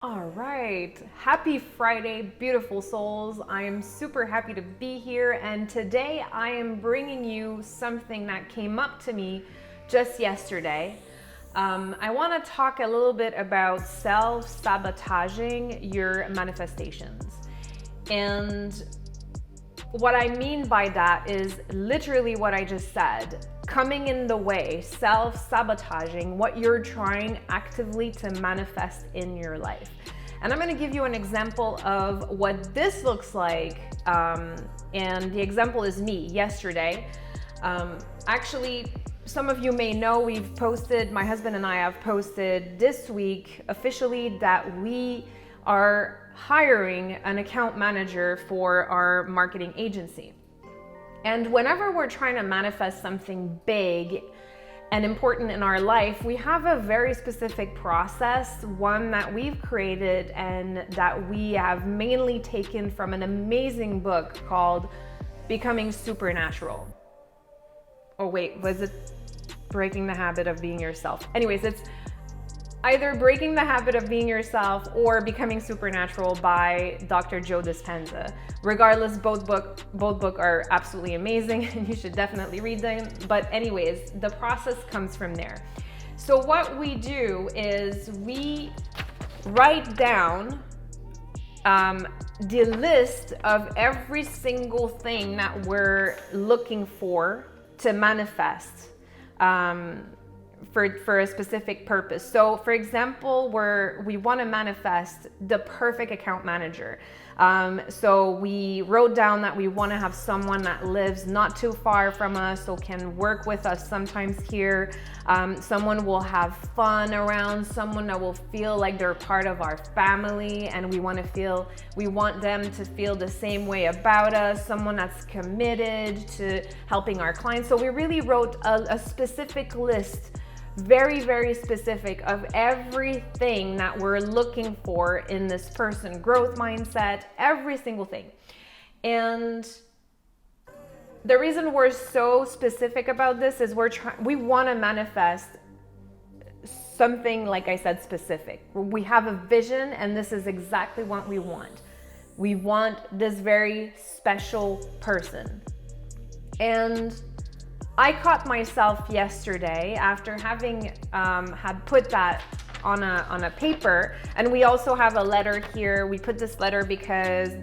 All right. Happy Friday, beautiful souls. I am super happy to be here. And today I am bringing you something that came up to me just yesterday. I want to talk a little bit about self-sabotaging your manifestations. And what I mean by that is literally what I just said. Coming in the way, self-sabotaging what you're trying actively to manifest in your life. And I'm going to give you an example of what this looks like. And the example is me yesterday. Actually, some of you may know my husband and I have posted this week officially that we are hiring an account manager for our marketing agency. And whenever we're trying to manifest something big and important in our life, we have a very specific process, one that we've created and that we have mainly taken from an amazing book called Becoming Supernatural. Oh wait, was it Breaking the Habit of Being Yourself? Anyways, it's either Breaking the Habit of Being Yourself or Becoming Supernatural by Dr. Joe Dispenza. Regardless, both books are absolutely amazing and you should definitely read them. But anyways, the process comes from there. So what we do is we write down the list of every single thing that we're looking for to manifest. For a specific purpose. So for example, we want to manifest the perfect account manager. So we wrote down that we want to have someone that lives not too far from us, so can work with us sometimes here. Someone will have fun around, someone that will feel like they're part of our family, and we want them to feel the same way about us, someone that's committed to helping our clients. So we really wrote a specific list, very, very specific, of everything that we're looking for in this person, growth mindset, every single thing. And the reason we're so specific about this is we want to manifest something, like I said, specific. We have a vision and this is exactly what we want. We want this very special person. And I caught myself yesterday after having had put that on a paper, and we also have a letter here. We put this letter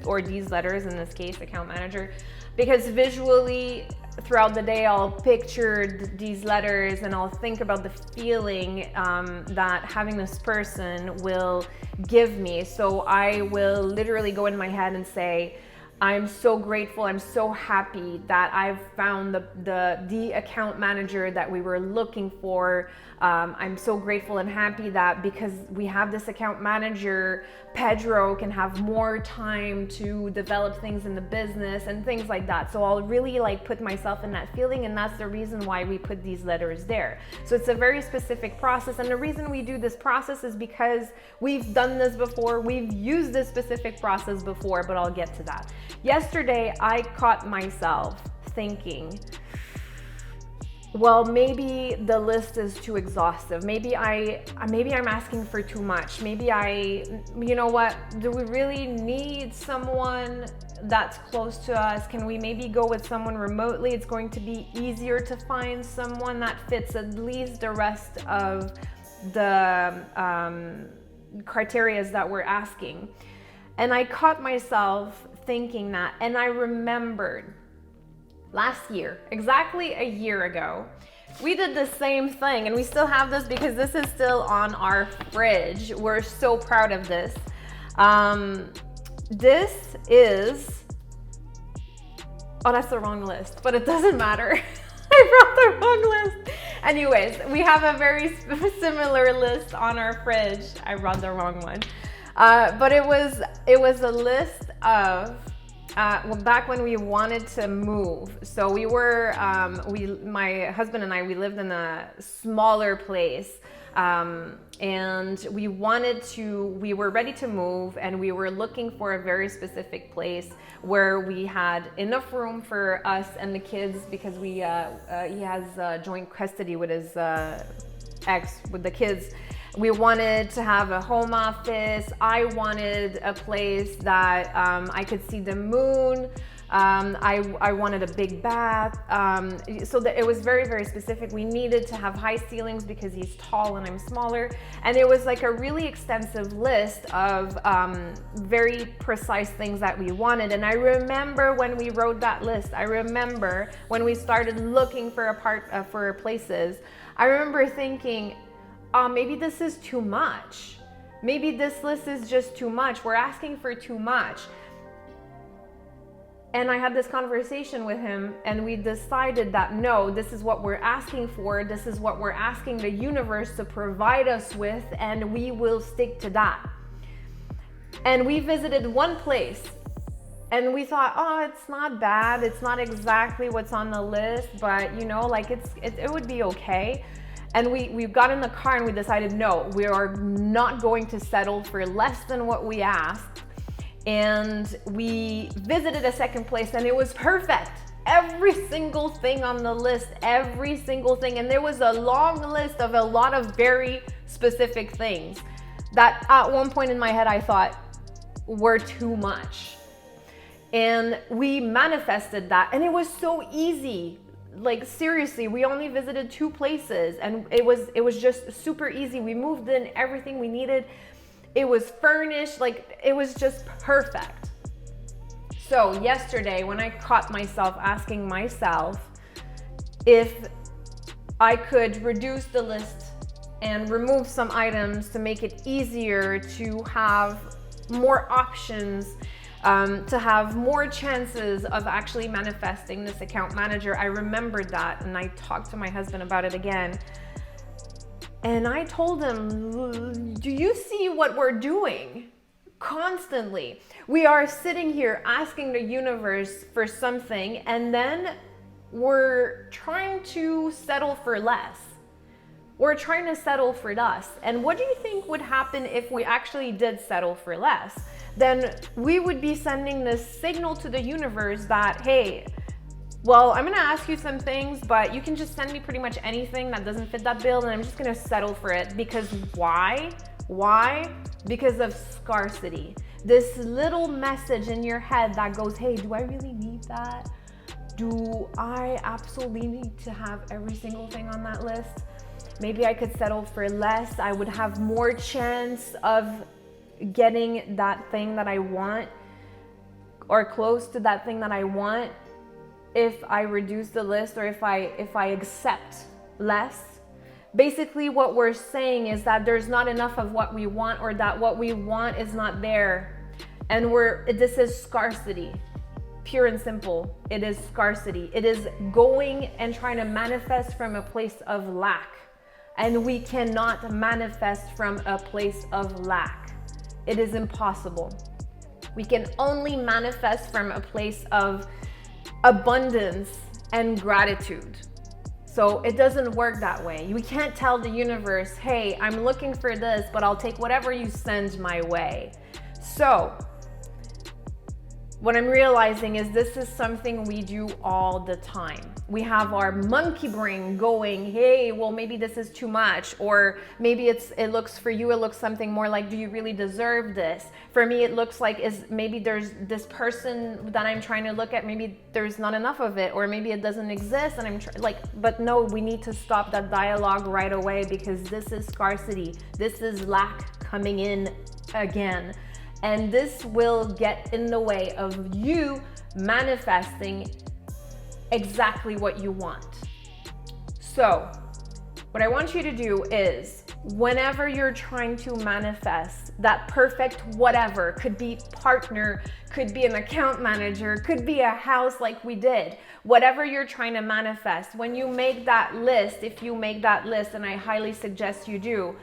or these letters in this case, account manager, because visually throughout the day I'll picture these letters and I'll think about the feeling that having this person will give me. So I will literally go in my head and say, I'm so grateful, I'm so happy that I've found the account manager that we were looking for. I'm so grateful and happy that because we have this account manager, Pedro can have more time to develop things in the business and things like that. So I'll really put myself in that feeling, and that's the reason why we put these letters there. So it's a very specific process, and the reason we do this process is because we've done this before, we've used this specific process before, but I'll get to that. Yesterday, I caught myself thinking, well, maybe the list is too exhaustive. Maybe I'm asking for too much. You know what? Do we really need someone that's close to us? Can we maybe go with someone remotely? It's going to be easier to find someone that fits at least the rest of the criteria that we're asking. And I caught myself thinking that, and I remembered last year, exactly a year ago, we did the same thing, and we still have this because this is still on our fridge. We're so proud of this. This is, oh, that's the wrong list, but it doesn't matter. I brought the wrong list. Anyways, we have a very similar list on our fridge. I brought the wrong one. But it was a list of back when we wanted to move. So we were, my husband and I, we lived in a smaller place, and we were ready to move, and we were looking for a very specific place where we had enough room for us and the kids, because he has joint custody with his ex with the kids. We wanted to have a home office. I wanted a place that I could see the moon. I wanted a big bath. So that it was very, very specific. We needed to have high ceilings because he's tall and I'm smaller. And it was like a really extensive list of very precise things that we wanted. And I remember when we wrote that list, I remember when we started looking for places, I remember thinking, maybe this is too much. Maybe this list is just too much. We're asking for too much. And I had this conversation with him, and we decided that no, this is what we're asking for. This is what we're asking the universe to provide us with, and we will stick to that. And we visited one place, and we thought, oh, it's not bad. It's not exactly what's on the list, but you know, like it would be okay. And we got in the car and we decided, no, we are not going to settle for less than what we asked. And we visited a second place and it was perfect. Every single thing on the list, every single thing. And there was a long list of a lot of very specific things that at one point in my head I thought were too much. And we manifested that, and it was so easy. Like seriously, we only visited 2 places and it was just super easy. We moved in everything we needed. It was furnished, like it was just perfect. So yesterday when I caught myself asking myself if I could reduce the list and remove some items to make it easier to have more options, to have more chances of actually manifesting this account manager, I remembered that and I talked to my husband about it again. And I told him, do you see what we're doing? Constantly. We are sitting here asking the universe for something and then we're trying to settle for less. We're trying to settle for less. And what do you think would happen if we actually did settle for less? Then we would be sending this signal to the universe that, hey, well, I'm gonna ask you some things, but you can just send me pretty much anything that doesn't fit that bill and I'm just gonna settle for it. Because why? Why? Because of scarcity. This little message in your head that goes, hey, do I really need that? Do I absolutely need to have every single thing on that list? Maybe I could settle for less. I would have more chance of getting that thing that I want or close to that thing that I want if I reduce the list or if I accept less. Basically what we're saying is that there's not enough of what we want or that what we want is not there. And this is scarcity. Pure and simple. It is scarcity. It is going and trying to manifest from a place of lack. And we cannot manifest from a place of lack. It is impossible. We can only manifest from a place of abundance and gratitude. So it doesn't work that way. We can't tell the universe, hey, I'm looking for this, but I'll take whatever you send my way. So what I'm realizing is this is something we do all the time. We have our monkey brain going, hey, well, maybe this is too much. Or maybe it looks for you, it looks something more like, do you really deserve this? For me, it looks like maybe there's this person that I'm trying to look at, maybe there's not enough of it, or maybe it doesn't exist. And but no, we need to stop that dialogue right away because this is scarcity. This is lack coming in again. And this will get in the way of you manifesting exactly what you want. So what I want you to do is whenever you're trying to manifest that perfect whatever, could be partner, could be an account manager, could be a house like we did, whatever you're trying to manifest, when you make that list, if you make that list, and I highly suggest you do,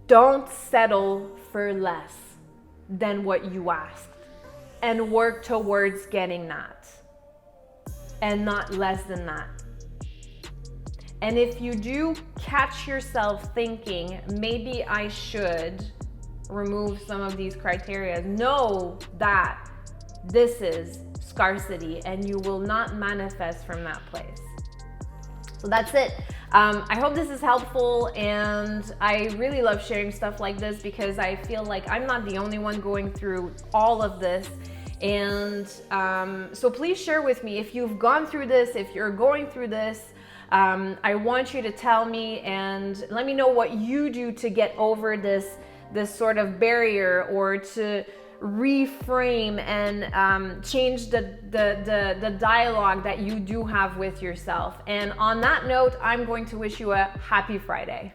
don't settle for less than what you asked and work towards getting that and not less than that. And if you do catch yourself thinking, maybe I should remove some of these criteria, know that this is scarcity and you will not manifest from that place. So that's it. I hope this is helpful, and I really love sharing stuff like this because I feel like I'm not the only one going through all of this. And so please share with me if you've gone through this, if you're going through this. I want you to tell me and let me know what you do to get over this sort of barrier, or to reframe and change the dialogue that you do have with yourself. And on that note, I'm going to wish you a happy Friday.